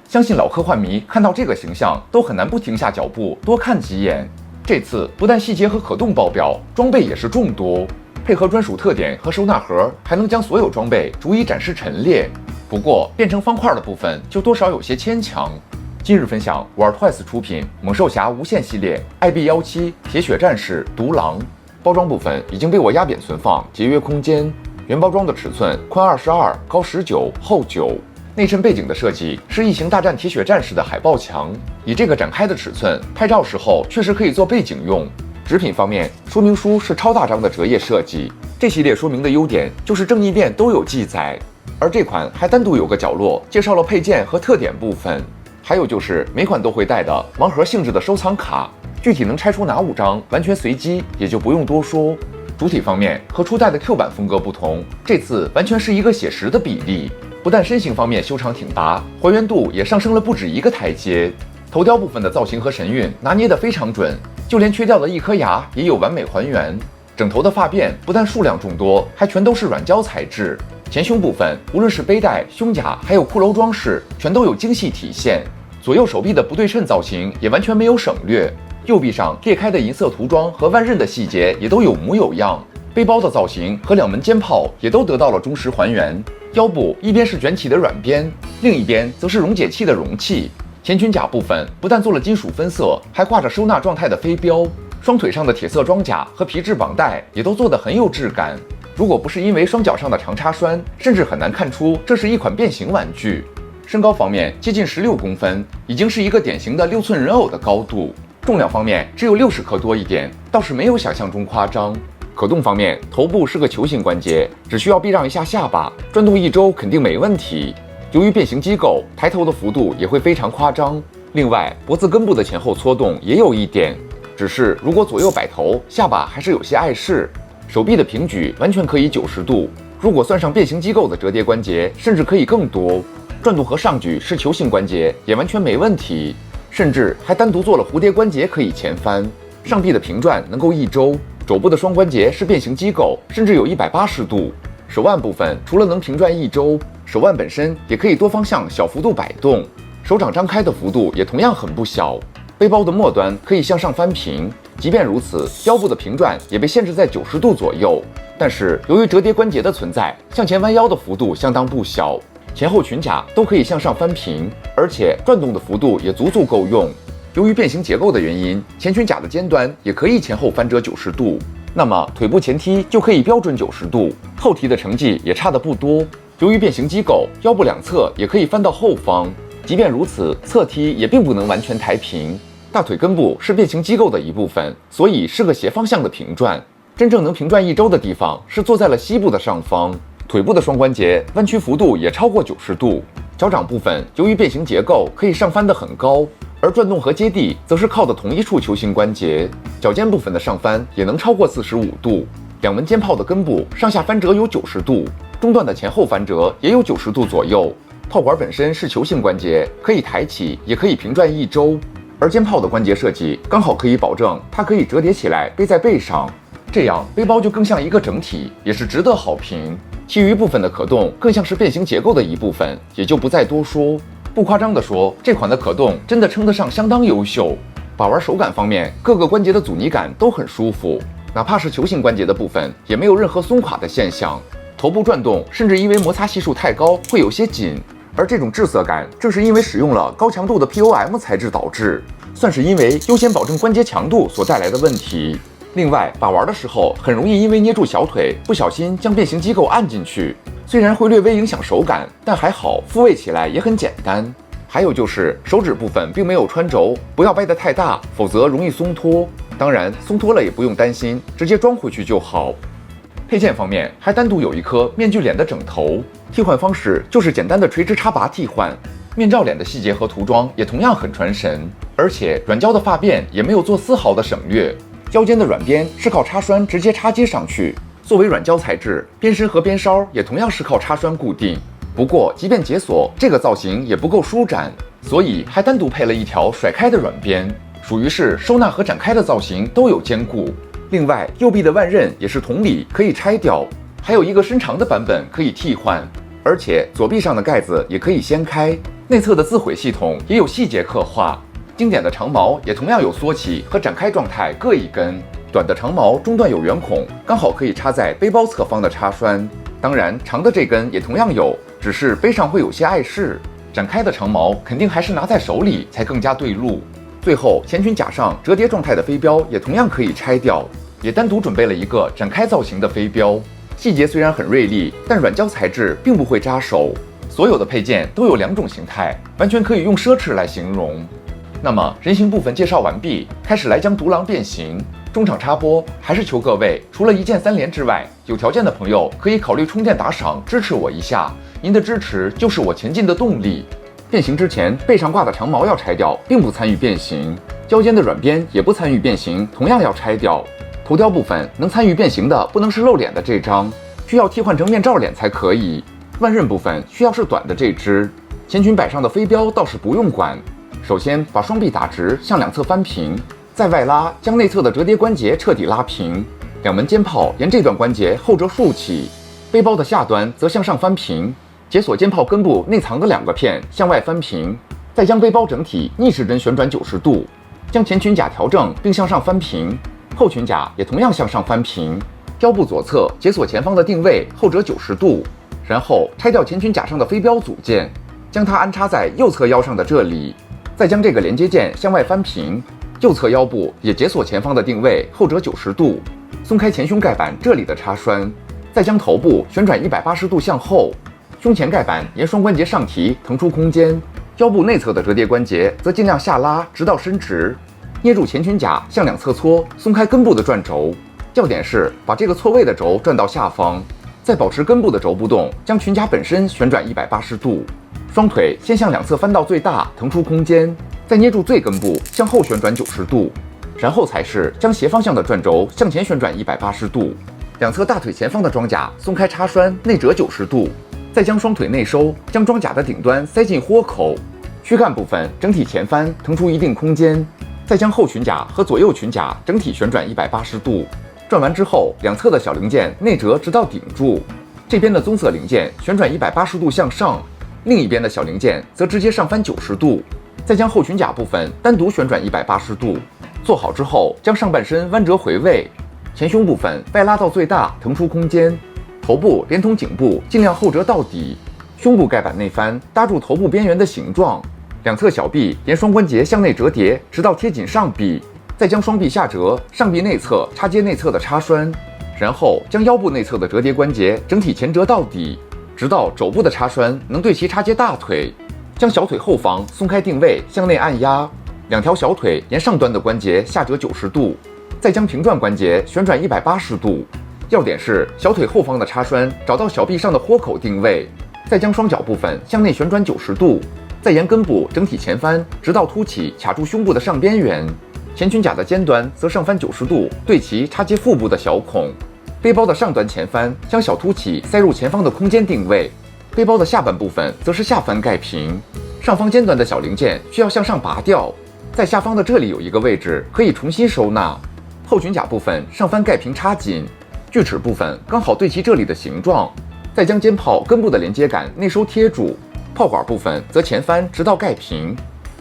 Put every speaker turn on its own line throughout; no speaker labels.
相信老科幻迷看到这个形象都很难不停下脚步多看几眼。这次不但细节和可动爆表，装备也是众多，配合专属特点和收纳盒，还能将所有装备逐一展示陈列。不过变成方块的部分就多少有些牵强。今日分享玩 Twice 出品猛兽侠无限系列 IB17 铁血战士独狼。包装部分已经被我压扁存放，节约空间。原包装的尺寸宽22，高19，厚9。内衬背景的设计是异形大战铁血战士的海报墙，以这个展开的尺寸，拍照时候确实可以做背景用。纸品方面，说明书是超大张的折页设计。这系列说明的优点就是正逆面都有记载，而这款还单独有个角落介绍了配件和特点部分。还有就是每款都会带的盲盒性质的收藏卡，具体能拆出哪5张完全随机，也就不用多说。主体方面和初代的 Q 版风格不同，这次完全是一个写实的比例。不但身形方面修长挺拔，还原度也上升了不止一个台阶。头雕部分的造型和神韵拿捏得非常准，就连缺掉的一颗牙也有完美还原。整头的发辫不但数量众多，还全都是软胶材质。前胸部分无论是背带、胸甲还有骷髅装饰，全都有精细体现。左右手臂的不对称造型也完全没有省略，右臂上裂开的银色涂装和万刃的细节也都有模有样。背包的造型和2门肩炮也都得到了忠实还原。腰部一边是卷起的软边，另一边则是溶解器的容器。前裙甲部分不但做了金属分色，还挂着收纳状态的飞镖。双腿上的铁色装甲和皮质绑带也都做得很有质感。如果不是因为双脚上的长插栓，甚至很难看出这是一款变形玩具。身高方面接近16公分，已经是一个典型的6寸人偶的高度。重量方面只有60克多一点，倒是没有想象中夸张。可动方面，头部是个球形关节，只需要避让一下下巴，转动1周肯定没问题。由于变形机构，抬头的幅度也会非常夸张。另外，脖子根部的前后搓动也有一点，只是如果左右摆头，下巴还是有些碍事。手臂的平举完全可以90度，如果算上变形机构的折叠关节，甚至可以更多。转动和上举是球形关节，也完全没问题，甚至还单独做了蝴蝶关节可以前翻。上臂的平转能够1周。肘部的双关节是变形机构，甚至有180度。手腕部分除了能平转1周，手腕本身也可以多方向小幅度摆动。手掌张开的幅度也同样很不小。背包的末端可以向上翻平，即便如此，腰部的平转也被限制在90度左右。但是由于折叠关节的存在，向前弯腰的幅度相当不小。前后裙甲都可以向上翻平，而且转动的幅度也足够用。由于变形结构的原因，前裙甲的尖端也可以前后翻折90度，那么腿部前踢就可以标准90度，后踢的成绩也差得不多。由于变形机构，腰部两侧也可以翻到后方，即便如此，侧踢也并不能完全抬平。大腿根部是变形机构的一部分，所以是个斜方向的平转。真正能平转1周的地方是坐在了膝部的上方。腿部的双关节弯曲幅度也超过90度。脚掌部分由于变形结构，可以上翻得很高。而转动和接地则是靠的同一处球形关节，脚尖部分的上翻也能超过45度，2门肩炮的根部上下翻折有90度，中段的前后翻折也有90度左右。套管本身是球形关节，可以抬起，也可以平转1周，而肩炮的关节设计刚好可以保证它可以折叠起来背在背上，这样背包就更像一个整体，也是值得好评。其余部分的可动更像是变形结构的一部分，也就不再多说。不夸张地说，这款的可动真的称得上相当优秀。把玩手感方面，各个关节的阻尼感都很舒服，哪怕是球形关节的部分，也没有任何松垮的现象。头部转动甚至因为摩擦系数太高会有些紧，而这种滞涩感正是因为使用了高强度的 POM 材质导致，算是因为优先保证关节强度所带来的问题。另外，把玩的时候很容易因为捏住小腿，不小心将变形机构按进去。虽然会略微影响手感，但还好，复位起来也很简单。还有就是手指部分并没有穿轴，不要掰得太大，否则容易松脱。当然，松脱了也不用担心，直接装回去就好。配件方面还单独有一颗面具脸的整头，替换方式就是简单的垂直插拔替换。面罩脸的细节和涂装也同样很传神，而且软胶的发辫也没有做丝毫的省略。腰间的软边是靠插栓直接插接上去。作为软胶材质，边身和边梢也同样是靠插栓固定。不过，即便解锁，这个造型也不够舒展，所以还单独配了一条甩开的软边，属于是收纳和展开的造型都有兼顾。另外，右臂的腕刃也是同理可以拆掉，还有一个伸长的版本可以替换。而且左臂上的盖子也可以掀开，内侧的自毁系统也有细节刻画。经典的长毛也同样有缩起和展开状态各一根，短的长毛中段有圆孔，刚好可以插在背包侧方的插栓。当然，长的这根也同样有，只是背上会有些碍事。展开的长毛肯定还是拿在手里才更加对路。最后，前裙甲上折叠状态的飞镖也同样可以拆掉，也单独准备了一个展开造型的飞镖。细节虽然很锐利，但软胶材质并不会扎手。所有的配件都有2种形态，完全可以用奢侈来形容。那么人形部分介绍完毕，开始来将独狼变形。中场插播，还是求各位除了一键3连之外，有条件的朋友可以考虑充电打赏支持我一下，您的支持就是我前进的动力。变形之前，背上挂的长毛要拆掉，并不参与变形；腰间的软边也不参与变形，同样要拆掉。头雕部分能参与变形的不能是露脸的这张，需要替换成面罩脸才可以。腕刃部分需要是短的这只。前裙摆上的飞镖倒是不用管。首先把双臂打直，向两侧翻平，再外拉，将内侧的折叠关节彻底拉平。2门肩炮沿这段关节后折竖起，背包的下端则向上翻平，解锁肩炮根部内藏的2个片向外翻平，再将背包整体逆时针旋转90度，将前裙甲调正并向上翻平，后裙甲也同样向上翻平。腰部左侧解锁前方的定位后折90度，然后拆掉前裙甲上的飞镖组件，将它安插在右侧腰上的这里。再将这个连接件向外翻平，右侧腰部也解锁前方的定位后折90度，松开前胸盖板这里的插栓，再将头部旋转180度向后，胸前盖板沿双关节上提腾出空间，腰部内侧的折叠关节则尽量下拉直到伸直，捏住前裙甲向两侧搓，松开根部的转轴，要点是把这个错位的轴转到下方，再保持根部的轴不动，将裙甲本身旋转180度。双腿先向两侧翻到最大，腾出空间，再捏住最根部向后旋转90度，然后才是将斜方向的转轴向前旋转180度。两侧大腿前方的装甲松开插栓，内折90度，再将双腿内收，将装甲的顶端塞进豁口。躯干部分整体前翻，腾出一定空间，再将后裙甲和左右裙甲整体旋转180度。转完之后，两侧的小零件内折直到顶住，这边的棕色零件旋转180度向上。另一边的小零件则直接上翻90度，再将后裙甲部分单独旋转180度。做好之后，将上半身弯折回位，前胸部分外拉到最大，腾出空间，头部连同颈部尽量后折到底，胸部盖板内翻，搭住头部边缘的形状，两侧小臂沿双关节向内折叠，直到贴紧上臂，再将双臂下折，上臂内侧插接内侧的插栓，然后将腰部内侧的折叠关节整体前折到底，直到肘部的插栓能对其插接大腿，将小腿后方松开定位，向内按压，2条小腿沿上端的关节下折90度，再将平转关节旋转180度。要点是小腿后方的插栓找到小臂上的豁口定位，再将双脚部分向内旋转90度，再沿根部整体前翻，直到凸起卡住胸部的上边缘。前裙甲的尖端则上翻90度，对其插接腹部的小孔。背包的上端前翻，将小凸起塞入前方的空间定位；背包的下半部分则是下翻盖平。上方尖端的小零件需要向上拔掉，在下方的这里有一个位置可以重新收纳。后裙甲部分上翻盖平插紧，锯齿部分刚好对齐这里的形状，再将肩炮根部的连接杆内收贴住，炮管部分则前翻直到盖平。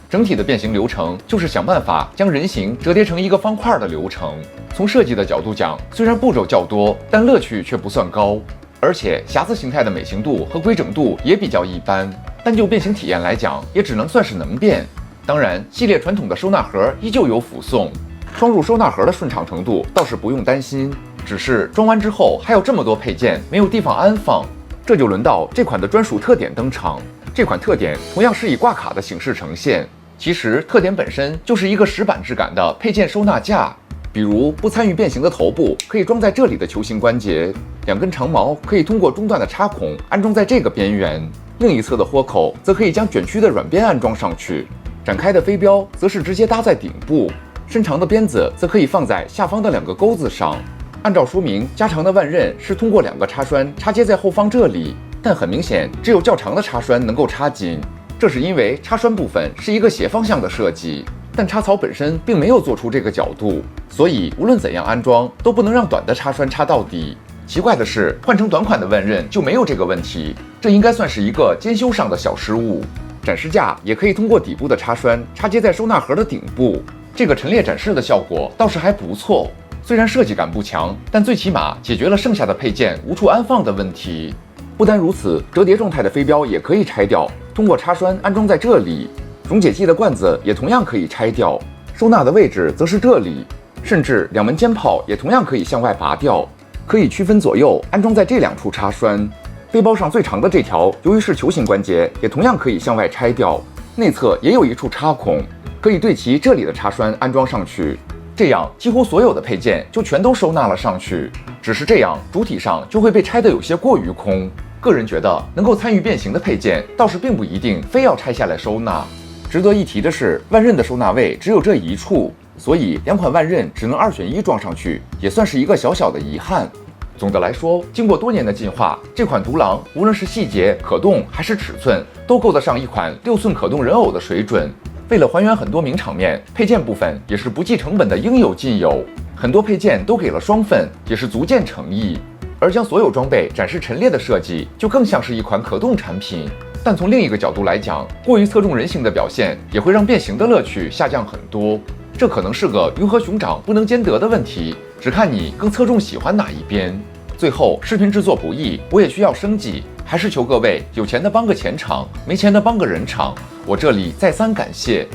整体的变形流程就是想办法将人形折叠成一个方块的流程。从设计的角度讲，虽然步骤较多，但乐趣却不算高，而且匣子形态的美型度和规整度也比较一般。单就变形体验来讲，也只能算是能变。当然，系列传统的收纳盒依旧有附送，装入收纳盒的顺畅程度倒是不用担心，只是装完之后还有这么多配件没有地方安放，这就轮到这款的专属特点登场。这款特点同样是以挂卡的形式呈现，其实特点本身就是一个石板质感的配件收纳架，比如不参与变形的头部可以装在这里的球形关节，2根长毛可以通过中段的插孔安装在这个边缘，另一侧的豁口则可以将卷曲的软边安装上去，展开的飞镖则是直接搭在顶部，伸长的鞭子则可以放在下方的2个钩子上。按照说明，加长的腕刃是通过2个插栓插接在后方这里，但很明显只有较长的插栓能够插紧，这是因为插栓部分是一个斜方向的设计，但插槽本身并没有做出这个角度，所以无论怎样安装都不能让短的插栓插到底。奇怪的是，换成短款的万仞就没有这个问题，这应该算是一个监修上的小失误。展示架也可以通过底部的插栓插接在收纳盒的顶部，这个陈列展示的效果倒是还不错。虽然设计感不强，但最起码解决了剩下的配件无处安放的问题。不单如此，折叠状态的飞镖也可以拆掉，通过插栓安装在这里。溶解剂的罐子也同样可以拆掉，收纳的位置则是这里。甚至两门肩炮也同样可以向外拔掉，可以区分左右安装在这2处插栓。背包上最长的这条，由于是球形关节，也同样可以向外拆掉。内侧也有一处插孔，可以对齐这里的插栓安装上去，这样几乎所有的配件就全都收纳了上去。只是这样主体上就会被拆得有些过于空。个人觉得能够参与变形的配件倒是并不一定非要拆下来收纳。值得一提的是，万仞的收纳位只有这一处，所以2款万仞只能2选1装上去，也算是一个小小的遗憾。总的来说，经过多年的进化，这款独狼无论是细节、可动还是尺寸，都够得上一款6寸可动人偶的水准。为了还原很多名场面，配件部分也是不计成本的应有尽有，很多配件都给了双份，也是足见诚意。而将所有装备展示陈列的设计，就更像是一款可动产品。但从另一个角度来讲，过于侧重人形的表现，也会让变形的乐趣下降很多。这可能是个鱼和熊掌不能兼得的问题，只看你更侧重喜欢哪一边。最后，视频制作不易，我也需要生计，还是求各位有钱的帮个钱场，没钱的帮个人场。我这里再三感谢。